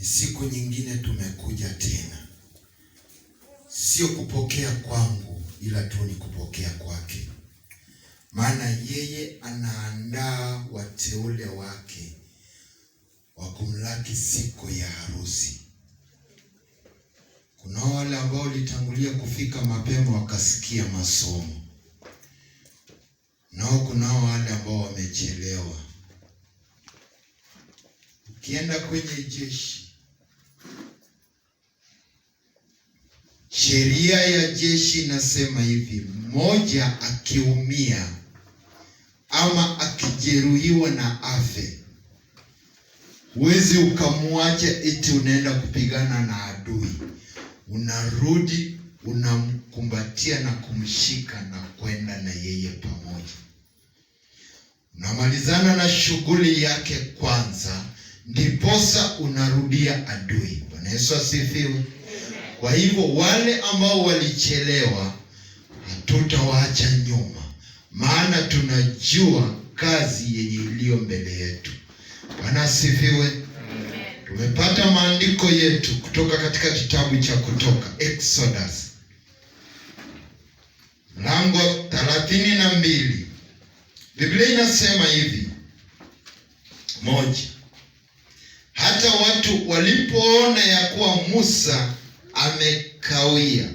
Ni siku nyingine tumekuja tena, sio kupokea kwangu, ila tu ni kupokea kwake, maana yeye anaandaa wateule wake wa kumlaki siku ya harusi. Kuna wale ambao walitangulia kufika mapema wakasikia masomo, nao kuna wale ambao wamechelewa. Ukienda kwenye jeshi, sheria ya jeshi inasema hivi: mmoja akiumia ama akijeruhiwa na afe, huwezi ukamwacha eti unaenda kupigana na adui. Unarudi, unamkumbatia na kumshika na kwenda na yeye pamoja. Unamalizana na shughuli yake kwanza, ndiposa unarudia adui. Bwana Yesu asifiwe. Kwa hivyo wale ambao walichelewa hatutawaacha nyuma, maana tunajua kazi yenye iliyo mbele yetu. Bwana asifiwe. Tumepata maandiko yetu kutoka katika kitabu cha Kutoka, Exodus mlango 32. Biblia inasema hivi: 1. Hata watu walipoona ya kuwa Musa amekawia.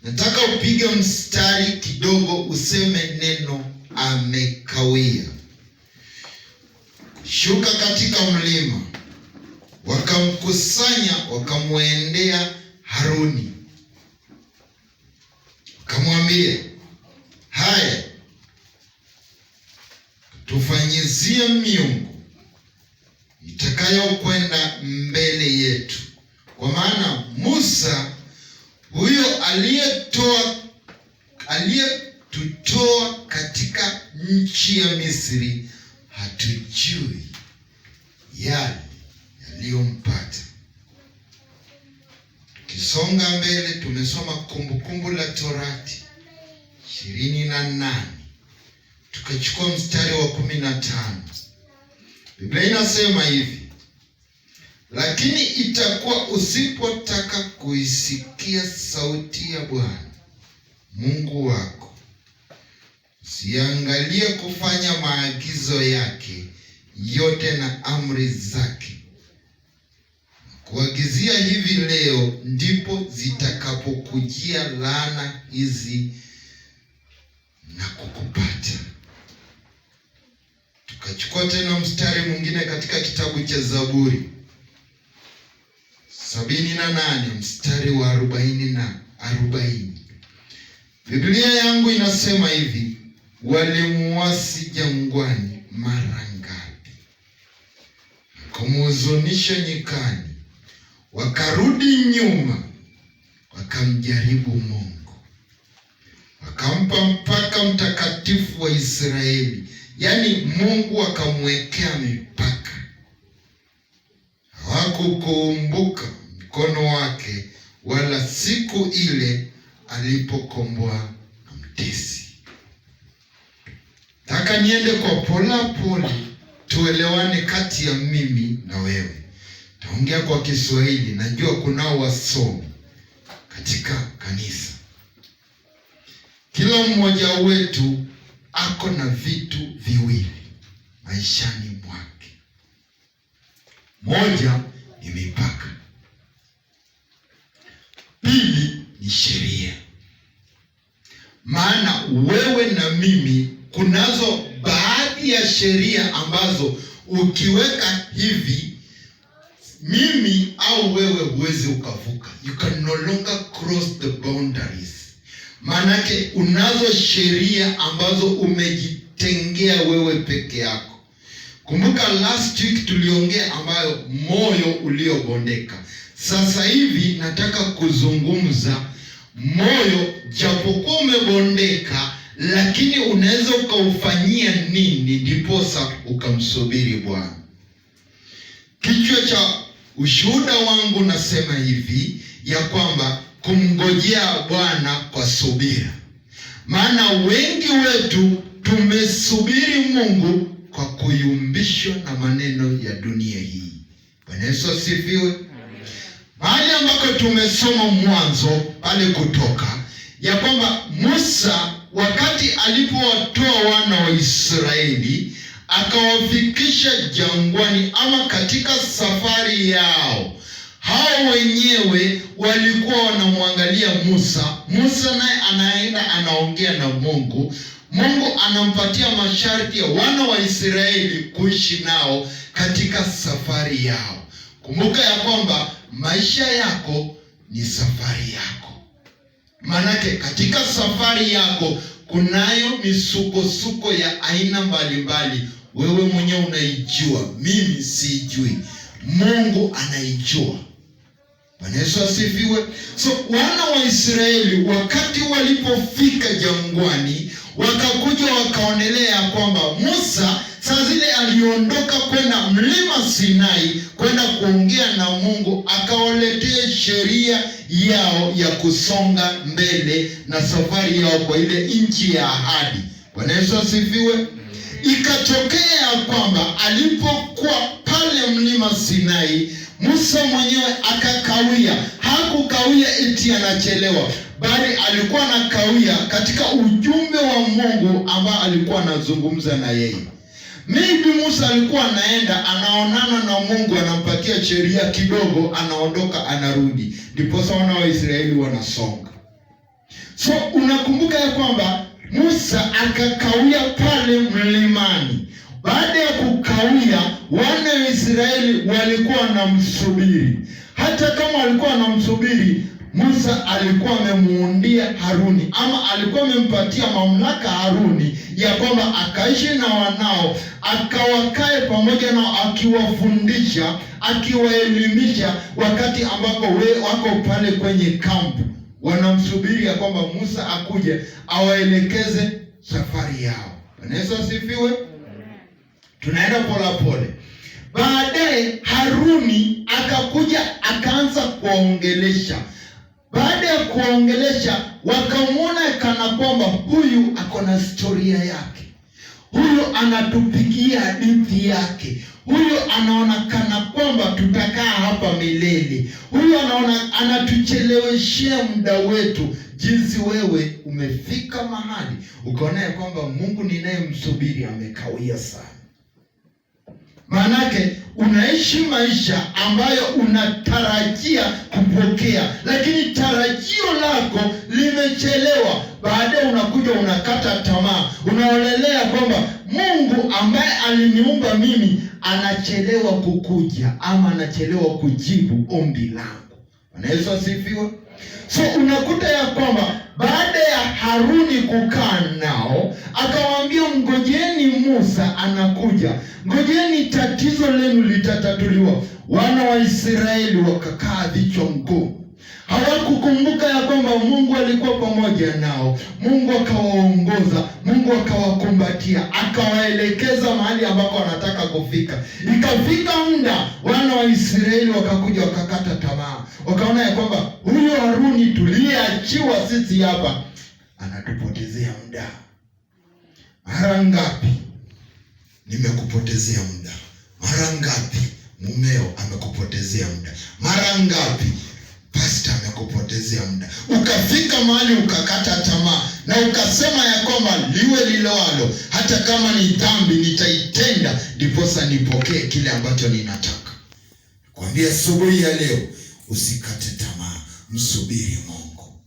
Nataka upige mstari kidogo useme neno amekawia. Shuka katika mlima, wakamkusanya, wakamwendea Haruni, wakamwambia, haya, tufanyizie miungu itakayokwenda mbele yetu. Kwa maana Musa huyo aliyetutoa katika nchi ya Misri, hatujui yale yaliyompata. Tukisonga mbele, tumesoma Kumbukumbu la Torati 28, tukachukua mstari wa 15. Biblia inasema hivi: lakini itakuwa usipotaka kuisikia sauti ya Bwana Mungu wako, usiangalie kufanya maagizo yake yote na amri zake, kuagizia hivi leo, ndipo zitakapokujia laana hizi na kukupata. Tukachukua tena mstari mwingine katika kitabu cha Zaburi 78 mstari wa 40. Biblia yangu inasema hivi: walimuasi jangwani mara ngapi, wakamhuzunisha nyikani, wakarudi nyuma, wakamjaribu Mungu, wakampa mpaka mtakatifu wa Israeli. Yaani Mungu akamwekea mipaka. Hawakukumbuka mkono wake, wala siku ile alipokomboa mtesi. Taka niende kwa pole tuelewane kati ya mimi na wewe. Taongea kwa Kiswahili, najua kunao wasomi katika kanisa. Kila mmoja wetu ako na vitu viwili maishani mwake. Moja ni mipaka, pili ni sheria. Maana wewe na mimi, kunazo baadhi ya sheria ambazo ukiweka hivi, mimi au wewe huwezi ukavuka. You can no longer cross the boundaries. Maanake unazo sheria ambazo umejitengea wewe peke yako. Kumbuka last week tuliongea ambayo moyo uliobondeka. Sasa hivi nataka kuzungumza moyo japokuwa umebondeka, lakini unaweza ukaufanyia nini ndiposa ukamsubiri Bwana. Kichwa cha ushuhuda wangu nasema hivi ya kwamba kumngojea Bwana kwa subira. Maana wengi wetu tumesubiri Mungu kwa kuyumbishwa na maneno ya dunia hii. Bwana Yesu asifiwe. ambako tumesoma mwanzo pale Kutoka, ya kwamba Musa wakati alipowatoa wana wa Israeli akawafikisha jangwani ama katika safari yao, hao wenyewe walikuwa wanamwangalia Musa. Musa naye anaenda anaongea na Mungu. Mungu anampatia masharti ya wana wa Israeli kuishi nao katika safari yao. Kumbuka ya kwamba maisha yako ni safari yako. Manake katika safari yako kunayo misukosuko ya aina mbalimbali. Wewe mwenyewe unaijua, mimi sijui, Mungu anaijua. Bwana Yesu asifiwe. So wana wa Israeli wakati walipofika jangwani, wakakuja wakaonelea kwamba Musa saa zile aliondoka kwenda mlima Sinai kwenda kuongea na Mungu, akawaletea sheria yao ya kusonga mbele na safari yao kwa ile nchi ya ahadi. Bwana Yesu asifiwe. Ikatokea kwamba alipokuwa pale mlima Sinai, Musa mwenyewe akakawia. Hakukawia eti anachelewa, bali alikuwa anakawia katika ujumbe wa Mungu ambao alikuwa anazungumza na yeye. Maybe Musa alikuwa anaenda anaonana na Mungu, anampatia sheria kidogo, anaondoka anarudi, ndipo wana wa Israeli wanasonga. So unakumbuka ya kwamba Musa akakawia pale mlimani. Baada ya kukawia, wana wa Israeli walikuwa wanamsubiri. Hata kama walikuwa wanamsubiri, Musa alikuwa amemuundia Haruni, ama alikuwa amempatia mamlaka Haruni ya kwamba akaishi na wanao, akawakae pamoja nao, akiwafundisha, akiwaelimisha, wakati ambako wako pale kwenye kampu wanamsubiri ya kwamba Musa akuje awaelekeze safari yao. Bwana Yesu asifiwe. Tunaenda pole. Baadaye Haruni akakuja akaanza kuwaongelesha. Baada ya kuwaongelesha, wakamwona kana kwamba huyu ako na historia yake, huyu anatupigia hadithi yake, huyu anaonekana kwamba tutakaa hapa milele, huyu anatucheleweshea muda wetu. Jinsi wewe umefika mahali ukaona ya kwamba Mungu ninayemsubiri amekawia sana. Manake unaishi maisha ambayo unatarajia kupokea, lakini tarajio lako limechelewa. Baadaye unakuja unakata tamaa, unaolelea kwamba Mungu ambaye aliniumba mimi anachelewa kukuja, ama anachelewa kujibu ombi langu. Bwana Yesu asifiwe. So unakuta ya kwamba baada ya Haruni kukaa nao, akawaambia ngojeni Musa anakuja, ngojeni tatizo lenu litatatuliwa. Wana wa Israeli wakakaa vichwa ngumu. Hawakukumbuka ya kwamba Mungu alikuwa pamoja nao. Mungu akawaongoza, Mungu akawakumbatia, akawaelekeza mahali ambako wanataka kufika. Ikafika muda wana wa Israeli wakakuja wakakata tamaa. Wakaona ya kwamba huyo Haruni tuliyeachiwa sisi hapa anatupotezea muda. Mara ngapi nimekupotezea muda? Mara ngapi mumeo amekupotezea muda? Mara ngapi pastor amekupotezea muda? Ukafika mahali ukakata tamaa na ukasema ya kwamba liwe lilowalo, hata kama ni dhambi nitaitenda ndiposa nipokee kile ambacho ninataka. Kwambia asubuhi ya leo usikate tamaa, msubiri Mungu,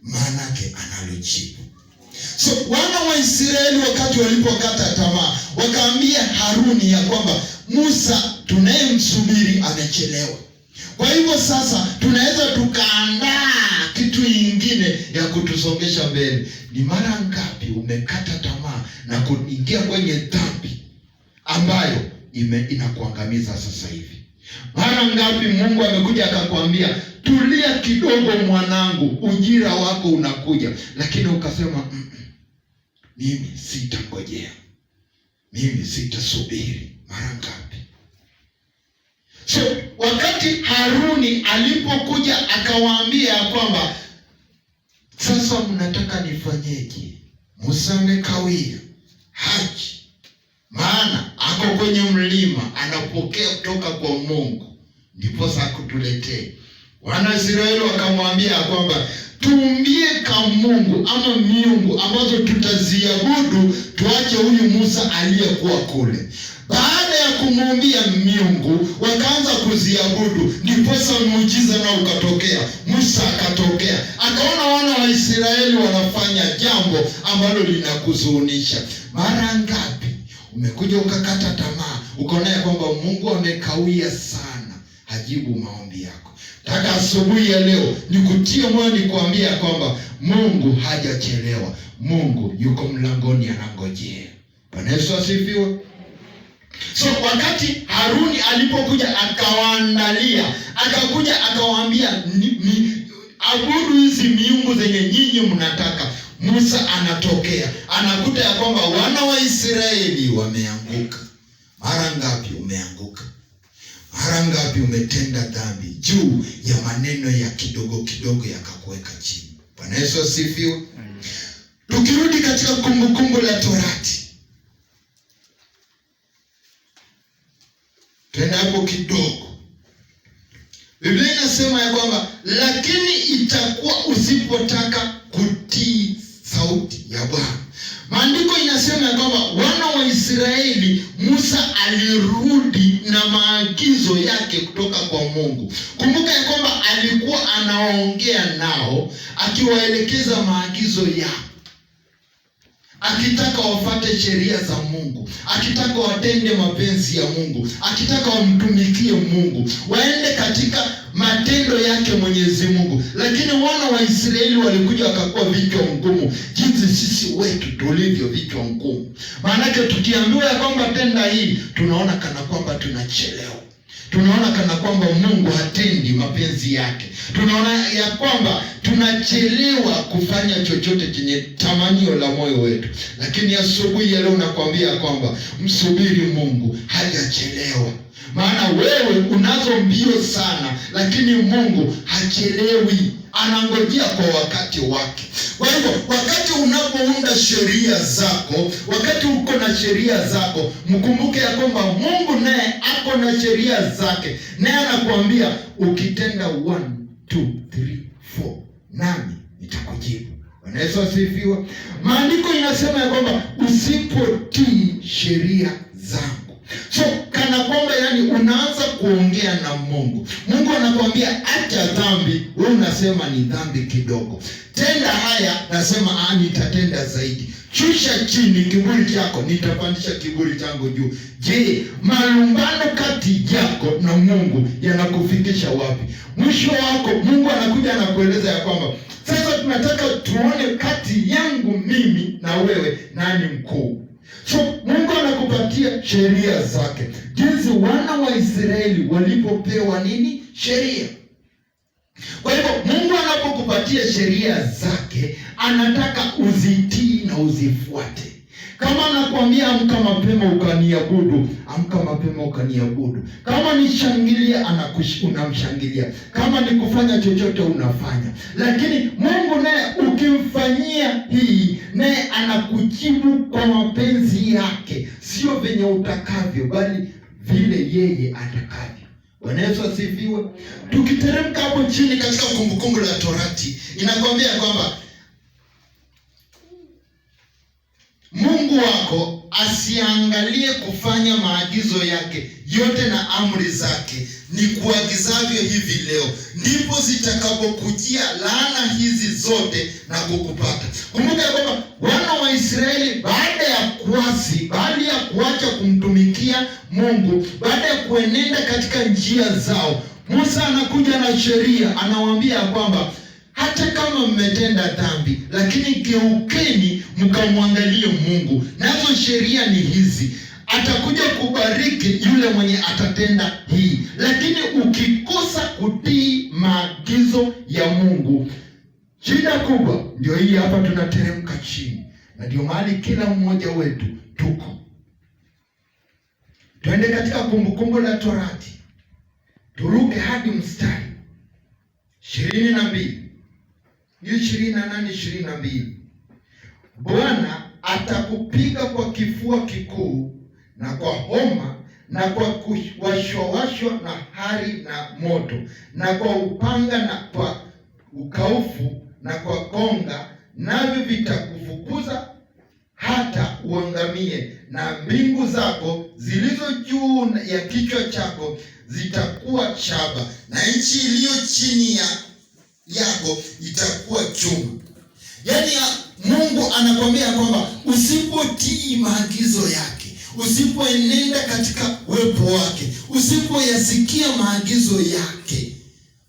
maanake analojibu. So wana wa Israeli wakati walipokata tamaa, wakaambia Haruni ya kwamba Musa tunayemsubiri amechelewa. Kwa hivyo sasa tunaweza tukaandaa kitu ingine ya kutusongesha mbele. Ni mara ngapi umekata tamaa na kuingia kwenye dhambi ambayo inakuangamiza sasa hivi? Mara ngapi Mungu amekuja akakwambia tulia kidogo mwanangu, ujira wako unakuja, lakini ukasema mimi sitangojea, mimi sitasubiri. Mara ngapi? So wakati Haruni alipokuja akawaambia kwamba sasa mnataka nifanyeje? Musa amekawia haji, maana ako kwenye mlima anapokea kutoka kwa Mungu, ndipo sasa kutuletee. Wana Israeli wakamwambia kwamba tuumbie kama Mungu ama miungu ambazo tutaziabudu, tuache huyu Musa aliyekuwa kule. Baada ya kumuumbia miungu wakaanza kuziabudu, ndiposa muujiza na ukatokea. Musa akatokea, akaona wana wa Israeli wanafanya jambo ambalo linakuzunisha. Mara ngapi umekuja ukakata tamaa, ukaona ya kwamba Mungu amekawia sana, hajibu maombi yako? Taka asubuhi ya leo nikutie moyo, nikuambia kwamba Mungu hajachelewa. Mungu yuko mlangoni anangojea. Bwana Yesu asifiwe. So wakati Haruni alipokuja akawaandalia, akakuja akawaambia abudu hizi miungu zenye nyinyi mnataka. Musa anatokea, anakuta ya kwamba wana wa Israeli wameanguka. Mara ngapi umeanguka? Mara ngapi umetenda dhambi juu ya maneno ya kidogo kidogo yakakuweka chini? Bwana Yesu asifiwe. Tukirudi katika Kumbukumbu la Torati, tena hapo kidogo, Biblia inasema ya kwamba lakini itakuwa usipotaka kutii sauti ya Bwana. Maandiko inasema ya kwamba wana wa Israeli, Musa alirudi na maagizo yake kutoka kwa Mungu. Kumbuka ya kwamba alikuwa anaongea nao akiwaelekeza maagizo yao, akitaka wafuate sheria za Mungu, akitaka watende mapenzi ya Mungu, akitaka wamtumikie Mungu, waende katika matendo yake Mwenyezi Mungu. Lakini wana wa Israeli walikuja wakakuwa vichwa ngumu, jinsi sisi wetu tulivyo vichwa ngumu. Maanake tukiambiwa ya kwamba tenda hii, tunaona kana kwamba tunachelewa. Tunaona kana kwamba Mungu hatendi mapenzi yake. Tunaona ya kwamba tunachelewa kufanya chochote chenye tamanio la moyo wetu. Lakini asubuhi ya leo nakwambia kwamba msubiri Mungu, hajachelewa. Maana wewe unazo mbio sana, lakini Mungu hachelewi, anangojea kwa wakati wake. Kwa hivyo wakati unapounda sheria zako, wakati uko na sheria zako, mkumbuke ya kwamba Mungu naye ako na sheria zake, naye anakuambia ukitenda 1, 2, 3, 4 nami nitakujibu. Bwana Yesu asifiwe. Maandiko inasema ya kwamba usipotii sheria zangu. So kana kwamba yani unaanza kuongea na Mungu. Mungu anakuambia acha dhambi, wewe unasema ni dhambi kidogo. Tenda haya, nasema nitatenda zaidi. Shusha chini kiburi chako, nitapandisha kiburi changu juu. Je, malumbano kati yako na Mungu yanakufikisha wapi? Mwisho wako Mungu anakuja anakueleza ya kwamba sasa tunataka tuone kati yangu mimi na wewe nani mkuu. So Mungu anakupatia sheria zake, jinsi wana wa Israeli walipopewa nini? Sheria. Kwa hivyo Mungu anapokupatia sheria zake, anataka uzitii na uzifuate. Kama anakuambia amka mapema ukaniabudu, amka mapema ukaniabudu. Kama ni shangilia, unamshangilia. Kama ni kufanya chochote unafanya. Lakini Mungu naye ukimfanyia hii, naye anakujibu kwa mapenzi yake, sio venye utakavyo, bali vile yeye atakavyo. Bwana Yesu asifiwe. Tukiteremka hapo chini katika Kumbukumbu la Torati, inakwambia kwamba Mungu wako asiangalie kufanya maagizo yake yote na amri zake ni kuagizavyo hivi leo, ndipo zitakapokujia laana hizi zote na kukupata. Kumbuka kwamba wana wa Israeli baada ya kuasi, baada ya kuacha kumtumikia Mungu, baada ya kuenenda katika njia zao, Musa anakuja na sheria, anawaambia kwamba hata kama mmetenda dhambi, lakini geukeni mkamwangalie Mungu. Nazo sheria ni hizi. Atakuja kubariki yule mwenye atatenda hii. Lakini ukikosa kutii maagizo ya Mungu, shida kubwa ndio hii hapa, tunateremka chini. Na ndio mahali kila mmoja wetu tuko. Tuende katika Kumbukumbu la Torati. Turuke hadi mstari 22. 28-22. Bwana atakupiga kwa kifua kikuu na kwa homa na kwa kuwashwashwa na hari na moto, na kwa upanga na kwa ukaufu na kwa konga, navyo vitakufukuza hata uangamie, na mbingu zako zilizo juu ya kichwa chako zitakuwa shaba, na nchi iliyo chini yako itakuwa chuma. Yaani Mungu anakwambia kwamba usipotii maagizo yake, usipoenenda katika uwepo wake, usipoyasikia maagizo yake,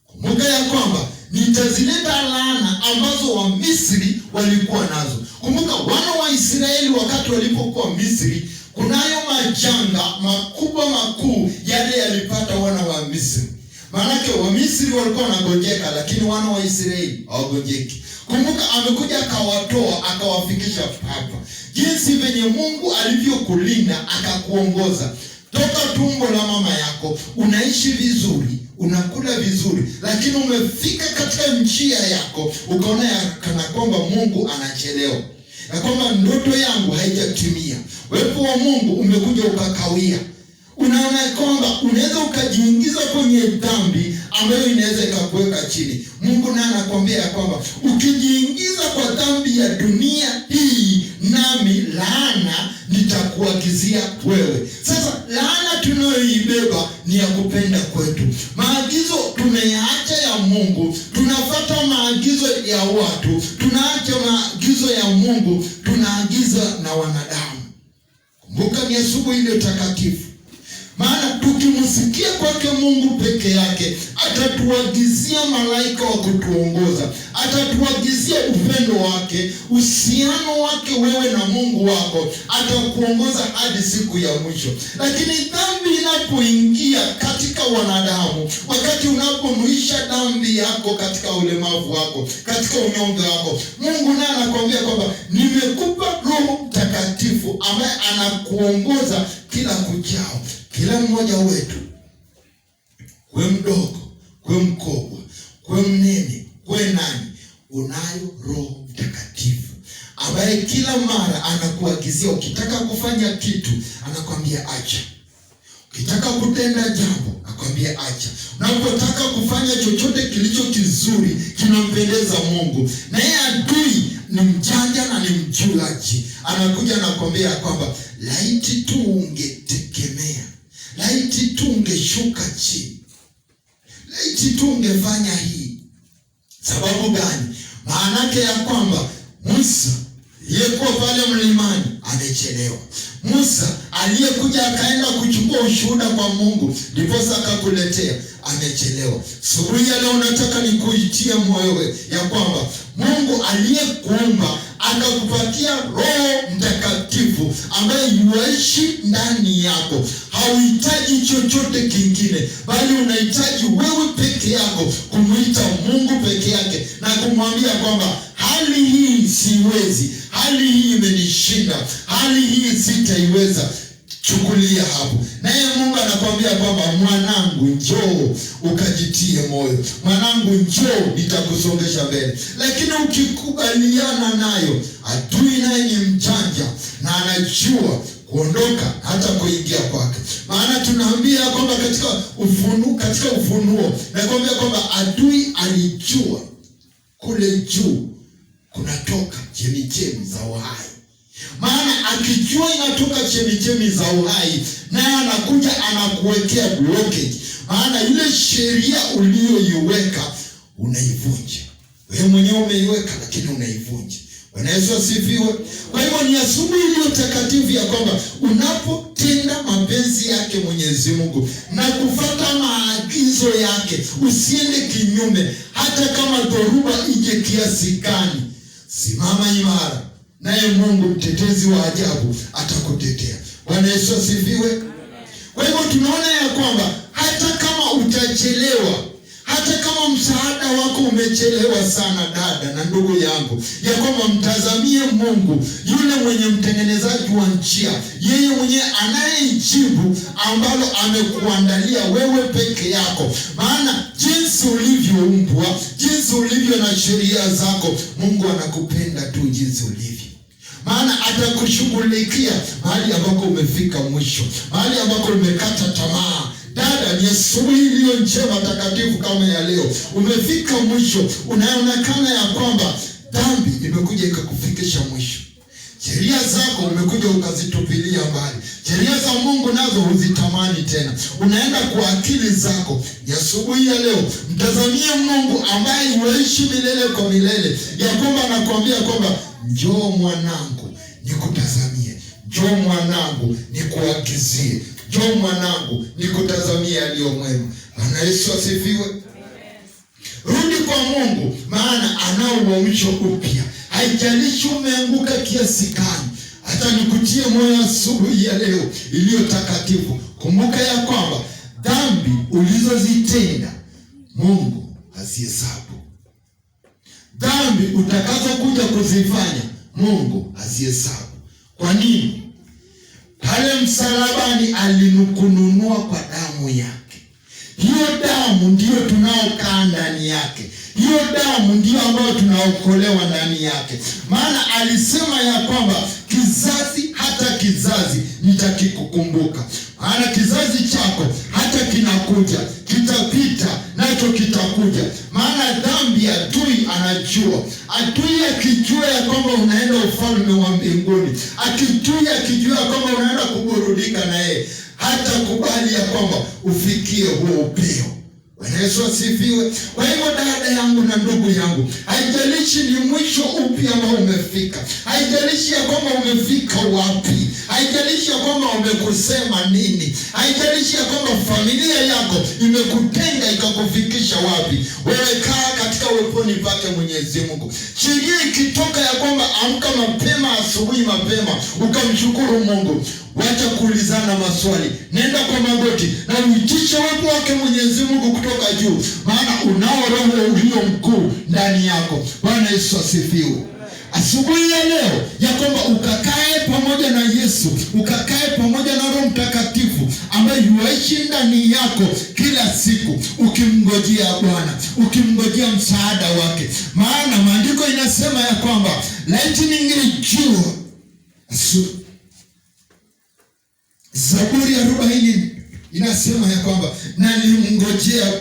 kumbuka ya kwamba nitazileta laana ambazo Wamisri walikuwa nazo. Kumbuka wana wa Israeli wakati walipokuwa Misri, kunayo majanga makuu yale yalipata wana wa Misri. Maanake wa Misri walikuwa wanagonjeka, lakini wana wa Israeli hawagonjeki. Kumbuka amekuja akawatoa akawafikisha hapa. Jinsi venye Mungu alivyokulinda akakuongoza toka tumbo la mama yako, unaishi vizuri, unakula vizuri, lakini umefika katika njia yako ukaona kana kwamba Mungu anachelewa, na kwamba ndoto yangu haijatimia. Uwepo wa Mungu umekuja ukakawia. Unaona kwamba unaweza ukajiingiza kwenye dhambi ambayo inaweza ikakuweka chini. Mungu naye anakuambia kwamba ukijiingiza kwa dhambi ya dunia hii, nami laana nitakuagizia wewe. Sasa laana tunayoibeba ni ya kupenda kwetu. Maagizo tunayaacha ya Mungu, tunafuata maagizo ya watu, tunaacha maagizo ya Mungu, tunaagiza na wanadamu. Kumbuka ni asubuhi ile takatifu. Maana tukimsikia kwake Mungu peke yake, atatuagizia malaika wa kutuongoza, atatuagizia upendo wake, uhusiano wake wewe na Mungu wako, atakuongoza hadi siku ya mwisho. Lakini dhambi inapoingia katika wanadamu, wakati unapomwisha dhambi yako katika ulemavu wako, katika unyonge wako, Mungu naye anakuambia kwamba nimekupa Roho Mtakatifu ambaye anakuongoza kila kuchao. Kila mmoja wetu, kwe mdogo, kwe mkubwa, kwe mnene, kwe nani, unayo Roho Mtakatifu ambaye kila mara anakuagizia. Ukitaka kufanya kitu anakwambia acha, ukitaka kutenda jambo akwambia acha. Unapotaka kufanya chochote kilicho kizuri kinampendeza Mungu, na yeye adui ni mjanja na ni mjulaji, anakuja anakwambia kwamba laiti tu ungetegemea, laiti tu ungeshuka chini, laiti tu ungefanya hii. Sababu gani? Maanake ya kwamba Musa aliyekuwa pale mlimani amechelewa. Musa aliyekuja akaenda kuchukua ushuhuda kwa Mungu ndiposa akakuletea, amechelewa. Asubuhi ya leo nataka nikuitie moyo ya kwamba Mungu aliyekuumba akakupatia Roho Mtakatifu ambaye yuishi ndani yako. Hauhitaji chochote kingine, bali unahitaji wewe peke yako kumuita Mungu peke yake na kumwambia kwamba hali hii siwezi, hali hii imenishinda, hali hii sitaiweza. Chukulia hapo. Naye Mungu anakuambia kwamba mwanangu njoo ukajitie moyo, mwanangu njoo nitakusongesha mbele. Lakini ukikubaliana nayo, adui naye ni mjanja na anajua kuondoka hata kuingia kwake. Maana tunaambia kwamba katika ufunuo nakwambia kwamba adui alijua kule juu kunatoka chemichemi za uhai. Maana akijua inatoka chemichemi za uhai, naye anakuja anakuwekea blockage. Maana ile sheria uliyoiweka unaivunja. Wewe mwenyewe umeiweka lakini unaivunja. Bwana Yesu asifiwe. Kwa hivyo ni asubuhi iliyo takatifu ya kwamba unapotenda mapenzi yake Mwenyezi Mungu na kufuata maagizo yake, usiende kinyume. Hata kama dhoruba ije kiasi gani, simama imara, naye Mungu mtetezi wa ajabu atakutetea. Bwana Yesu asifiwe. Kwa hivyo tunaona ya kwamba hata kama utachelewa, hata kama msaada wako umechelewa sana, dada na ndugu yangu, ya kwamba mtazamie Mungu, yule mwenye mtengenezaji wa njia, yeye mwenye anayejibu ambalo amekuandalia wewe peke yako. Maana jinsi ulivyoumbwa, jinsi ulivyo na sheria zako, Mungu anakupenda tu jinsi ulivyo. Maana atakushughulikia mahali ambako umefika mwisho, mahali ambako umekata tamaa. Dada, ni asubuhi iliyo njema takatifu kama ya leo. Umefika mwisho, unaonekana ya kwamba dhambi imekuja ikakufikisha mwisho. Sheria zako umekuja ukazitupilia mbali. Sheria za Mungu nazo huzitamani tena. Unaenda kwa akili zako. Ya asubuhi ya leo, mtazamie Mungu ambaye yuishi milele kwa milele. Ya kwamba anakuambia kwamba njoo mwanangu nikutazamie. Njoo mwanangu nikuagizie. Njoo mwanangu nikutazamie aliyo mwema. Bwana Yesu asifiwe. Rudi kwa Mungu, maana anao uamsho upya. Haijalishi umeanguka kiasi gani. Hata nikutie moyo asubuhi ya leo iliyo takatifu. Kumbuka ya kwamba dhambi ulizozitenda Mungu hazihesabu. Dhambi utakazokuja kuzifanya Mungu hazihesabu. Kwa nini? Pale msalabani alinukununua kwa damu yake. Hiyo damu ndiyo tunaokaa ndani yake. Hiyo damu ndiyo ambayo tunaokolewa ndani yake. Maana alisema ya kwamba kizazi hata kizazi nitakikukumbuka. Maana kizazi chako hata kinakuja, kitapita, nacho kitakuja. Maana dhambi adui anajua. Adui akijua ya kwamba unaenda ufalme wa mbinguni, akijua ya kwamba unaenda kuburudika na yeye, hata kubali ya kwamba ufikie huo upeo. Bwana Yesu asifiwe. Kwa hivyo dada yangu na ndugu yangu, haijalishi ni mwisho upi ambao umefika, haijalishi ya kwamba umefika wapi, haijalishi ya kwamba umekusema nini, haijalishi ya kwamba familia yako imekutenga ikakufikisha wapi, wewe kaa katika uweponi pake Mwenyezi Mungu. Sheria ikitoka ya kwamba amka mapema, asubuhi mapema, ukamshukuru Mungu. Wacha kuulizana maswali. Nenda kwa magoti na uitishe uwepo wake Mwenyezi Mungu kutoka juu. Maana unao Roho ulio mkuu ndani yako. Bwana Yesu asifiwe. Asubuhi ya leo ya kwamba ukakae pamoja na Yesu, ukakae pamoja na Roho Mtakatifu ambaye yuishi ndani yako kila siku, ukimngojea Bwana, ukimngojea msaada wake. Maana maandiko inasema ya kwamba laiti ningejua. Zaburi ya 40 inasema ya kwamba nalimngojea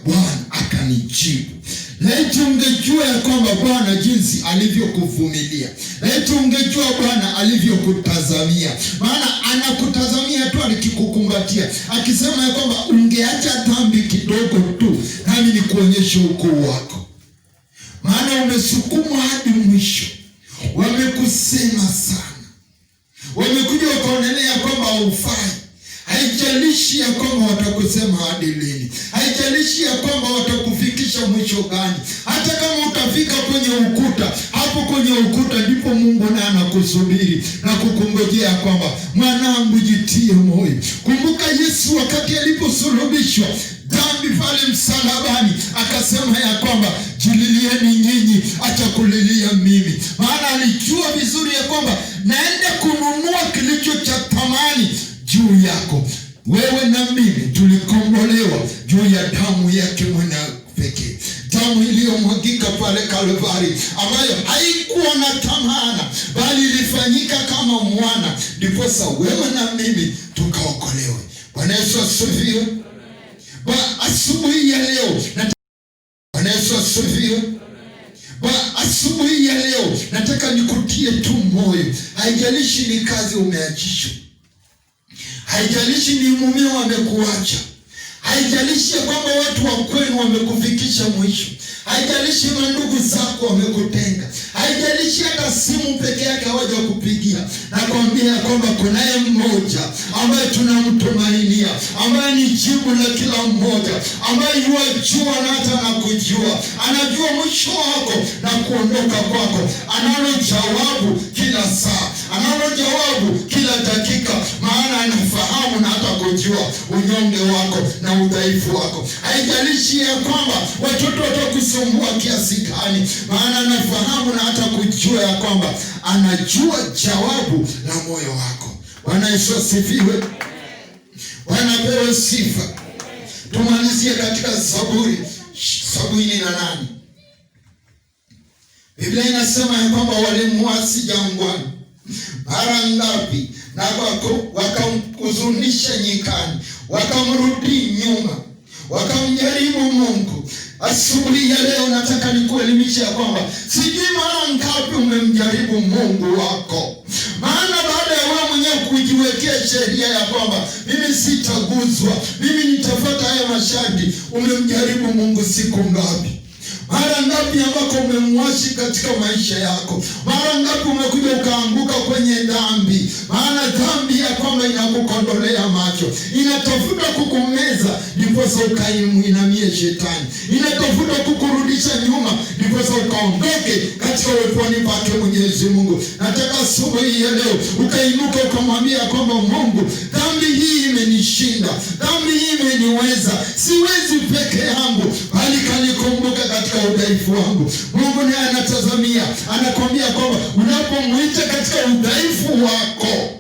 Bwana akanijibu. Laiti ungejua ya kwamba Bwana jinsi alivyokuvumilia. Laiti ungejua Bwana alivyokutazamia. Maana anakutazamia tu akikukumbatia, akisema ya kwamba ungeacha dhambi kidogo tu, nami nikuonyeshe ukuu wako. Maana umesukumwa hadi mwisho. Wamekusema sana, wamekuja wakaonelea kwamba haufai. Haijalishi ya kwamba watakusema hadi lini, haijalishi ya kwamba watakufikisha mwisho gani. Hata kama utafika kwenye ukuta, hapo kwenye ukuta ndipo Mungu naye anakusubiri na kukungojea kwamba mwanangu, jitie moyo. Kumbuka Yesu wakati aliposulubishwa dhambi pale msalabani, akasema ya kwamba jililieni nyinyi, acha kulilia mimi. Maana alijua vizuri ya kwamba naenda kununua kilicho cha thamani juu yako. Wewe na mimi tulikombolewa juu ya damu yake mwana pekee. Damu iliyomwagika pale Kalvari, ambayo haikuwa na thamani bali ilifanyika kama mwana, ndiposa wewe na mimi tukaokolewa. Bwana Yesu asifiwe. Asubuhi ya leo Bwana Yesu asifiwe. Asubuhi ya leo nataka nikutie tu moyo. Haijalishi ni kazi umeachishwa, haijalishi ni mumeo amekuacha, haijalishi ya kwamba watu wa kwenu wamekufikisha mwisho, haijalishi mandugu zako wamekutenga, haijalishi hata simu peke yake hawaja kupigia. Nakwambia ya kwamba kunaye mmoja ambaye tunamtumainia, ambaye ni jibu la kila mmoja, ambaye yuajua na hata anakujua, anajua mwisho wako na kuondoka kwako. Analo jawabu kila saa, analo jawabu kila dakika, maana anafahamu na hata kujua unyonge wako na udhaifu wako. Haijalishi ya kwamba watoto watakusumbua kiasi gani, maana anafahamu na hata kujua ya kwamba anajua jawabu la moyo wako. Bwana Yesu asifiwe. Bwana pewe sifa. Tumalizie katika Zaburi 78. Biblia inasema ya kwamba walimuasi jangwani mara ngapi, na wakamhuzunisha nyikani, wakamrudi nyuma, wakamjaribu Mungu. Asubuhi ya leo nataka nikuelimisha ya kwamba sijui mara ngapi umemjaribu Mungu wako. Maana baada ya wewe mwenyewe kujiwekea sheria ya kwamba mimi sitaguzwa, mimi nitafuata haya masharti, umemjaribu Mungu siku ngapi? Mara ngapi ambako umemwashi katika maisha yako? Mara ngapi umekuja ukaanguka kwenye dhambi? Maana dhambi ya kwamba inakukondolea macho, inatafuta kukumeza, ndiposa ukaimuinamie shetani, inatafuta kukurudisha nyuma, ndiposa ukaondoke katika uweponi pake Mwenyezi Mungu. Nataka asubuhi ya leo ukainuka ukamwambia kwamba Mungu, dhambi hii imenishinda, dhambi hii imeniweza, siwezi peke yangu, bali kanikumbuka katika udhaifu wangu. Mungu naye anatazamia, anakwambia kwamba unapomwita katika udhaifu wako,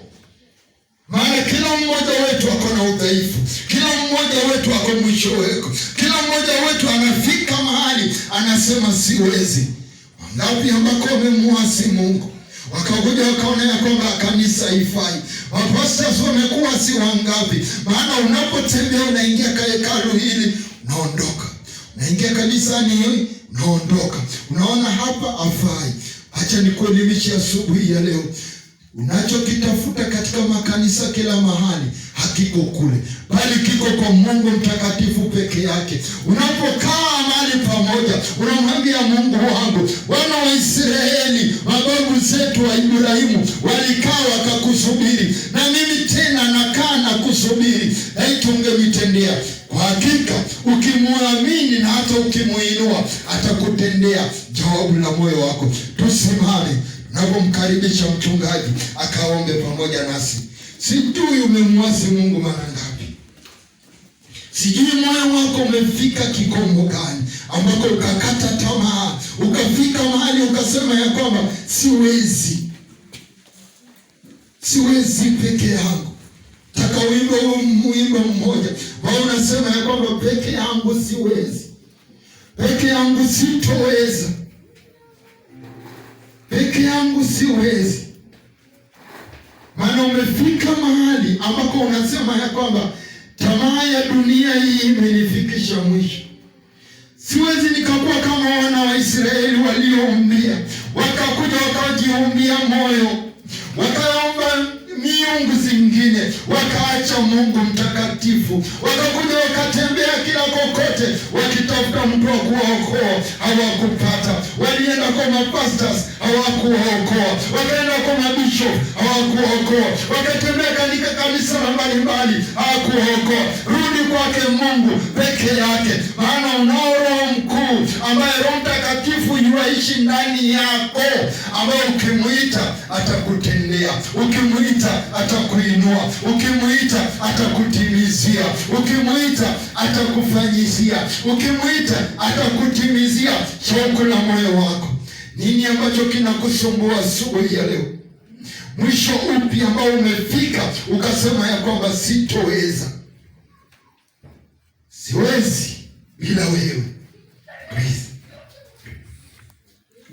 maana kila mmoja wetu ako na udhaifu, kila mmoja wetu ako mwisho wako, kila mmoja wetu anafika mahali anasema siwezi. Wangapi ambako wamemuasi Mungu, wakakuja wakaona ya kwamba kanisa haifai. Mapastors wamekuwa si wangapi, maana unapotembea unaingia hekalu hili unaondoka, unaingia kanisani hili unaondoka, unaona hapa hafai. Acha nikuelimishe asubuhi ya leo, unachokitafuta katika makanisa kila mahali hakiko kule, bali kiko kwa Mungu mtakatifu peke yake. Unapokaa mahali pamoja, unamwambia Mungu wangu, wana wa Israeli, mababu zetu wa Ibrahimu walikaa wakakusubiri, na mimi tena nakaa na kusubiri, eti ungemitendea. Kwa hakika ukimwamini na hata ukimuinua atakutendea jawabu la moyo wako. Tusimame napomkaribisha mchungaji akaombe pamoja nasi. Sijui umemwasi Mungu mara ngapi, sijui moyo wako umefika kikomo gani ambako ukakata tamaa, ukafika mahali ukasema ya kwamba siwezi peke yangu. Taka wimbo mmoja wao unasema ya kwamba peke yangu siwezi, peke yangu sitoweza, peke yangu siwezi. Maana umefika mahali ambako unasema ya kwamba tamaa ya dunia hii imenifikisha mwisho. Siwezi nikakuwa kama wana wa Israeli walioumbia, wakakuja wakajiumbia moyo, wakaomba miungu zingine, wakaacha Mungu mtakatifu, wakakuja wakatembea kila kokote wakitafuta mtu wa kuwaokoa, hawakupata. Walienda kwa mapastors, hawakuwaokoa. Wakaenda kwa mabishop, hawakuwaokoa. Wakatembea katika kanisa mbalimbali, hawakuwaokoa. Rudi kwake Mungu peke yake, maana unao Roho mkuu ambaye Roho Mtakatifu yuaishi ndani yako, ambaye ukimuita atakutendea, ukimuita atakuinua, ukimuita atakutimizia, ukimuita atakufanyizia, ukimuita atakutimizia shauku la moyo wako. Nini ambacho kinakusumbua asubuhi ya leo? Mwisho upi ambao umefika ukasema ya kwamba sitoweza, siwezi bila wewe? Praise